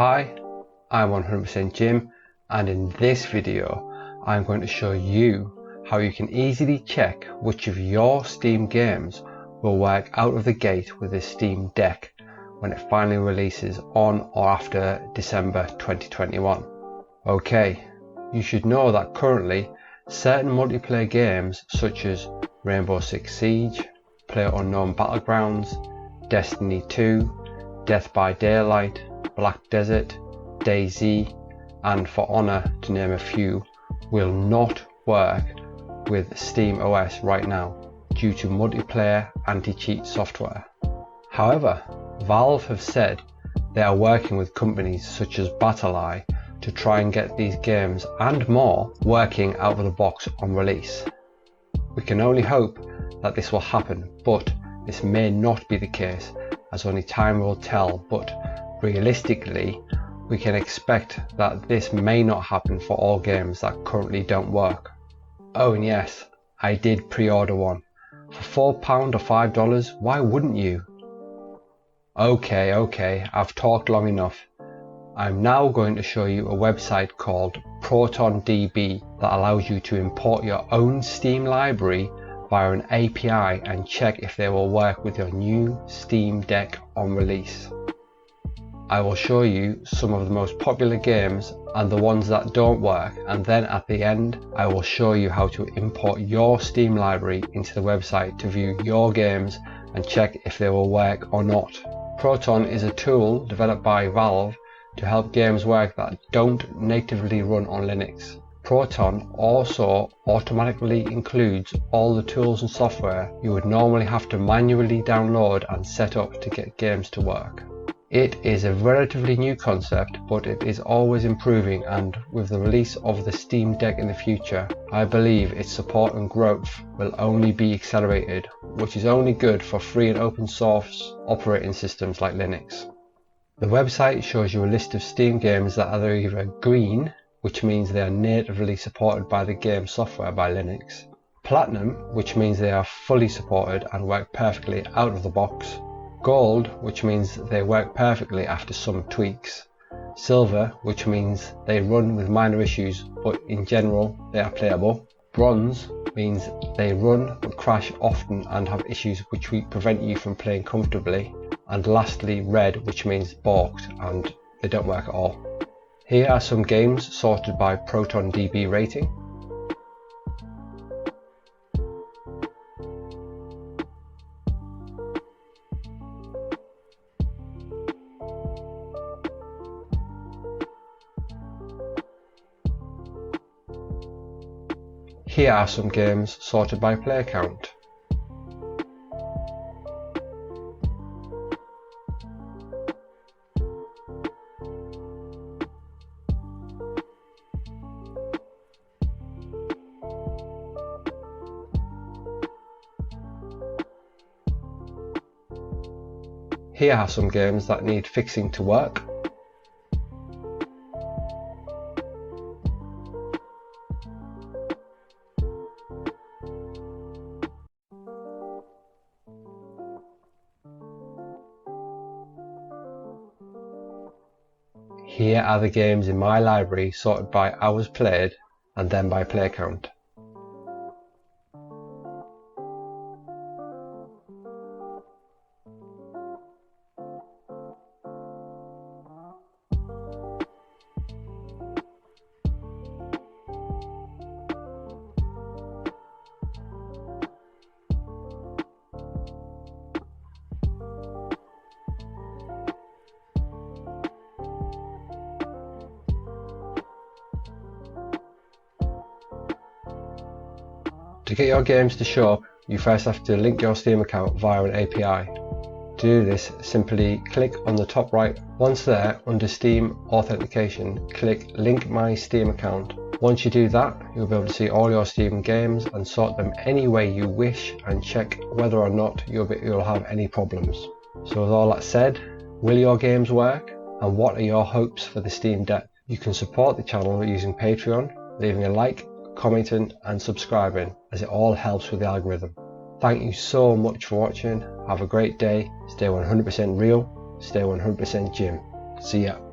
Hi, I'm 100% Jim, and in this video I'm going to show you how you can easily check which of your Steam games will work out of the gate with the Steam Deck when it finally releases on or after December 2021. Okay, you should know that currently certain multiplayer games such as Rainbow Six Siege, PlayerUnknown Battlegrounds, Destiny 2, Death by Daylight, Black Desert, DayZ and For Honor, to name a few, will not work with Steam OS right now due to multiplayer anti-cheat software. However, Valve have said they are working with companies such as BattlEye to try and get these games and more working out of the box on release. We can only hope that this will happen, but this may not be the case, as only time will tell. But realistically, we can expect that this may not happen for all games that currently don't work. Oh, and yes, I did pre-order one. For £4 or $5, why wouldn't you? Okay, I've talked long enough. I'm now going to show you a website called ProtonDB that allows you to import your own Steam library via an API and check if they will work with your new Steam Deck on release. I will show you some of the most popular games and the ones that don't work, and then at the end I will show you how to import your Steam library into the website to view your games and check if they will work or not. Proton is a tool developed by Valve to help games work that don't natively run on Linux. Proton also automatically includes all the tools and software you would normally have to manually download and set up to get games to work. It is a relatively new concept, but it is always improving, and with the release of the Steam Deck in the future, I believe its support and growth will only be accelerated, which is only good for free and open source operating systems like Linux. The website shows you a list of Steam games that are either green, which means they are natively supported by the game software by Linux, platinum, which means they are fully supported and work perfectly out of the box, gold, which means they work perfectly after some tweaks, silver, which means they run with minor issues but in general they are playable, bronze means they run but crash often and have issues which will prevent you from playing comfortably, and lastly red, which means balked and they don't work at all. Here are some games sorted by ProtonDB rating. Here are some games sorted by player count. Here are some games that need fixing to work. Here are the games in my library sorted by hours played and then by player count. To get your games to show up, you first have to link your Steam account via an API. To do this, simply click on the top right. Once there, under Steam Authentication, click Link My Steam Account. Once you do that, you'll be able to see all your Steam games and sort them any way you wish and check whether or not you'll have any problems. So with all that said, will your games work? And what are your hopes for the Steam Deck? You can support the channel using Patreon, leaving a like, commenting and subscribing, as it all helps with the algorithm. Thank you so much for watching. Have a great day. Stay 100% real. Stay 100% Jim. See ya.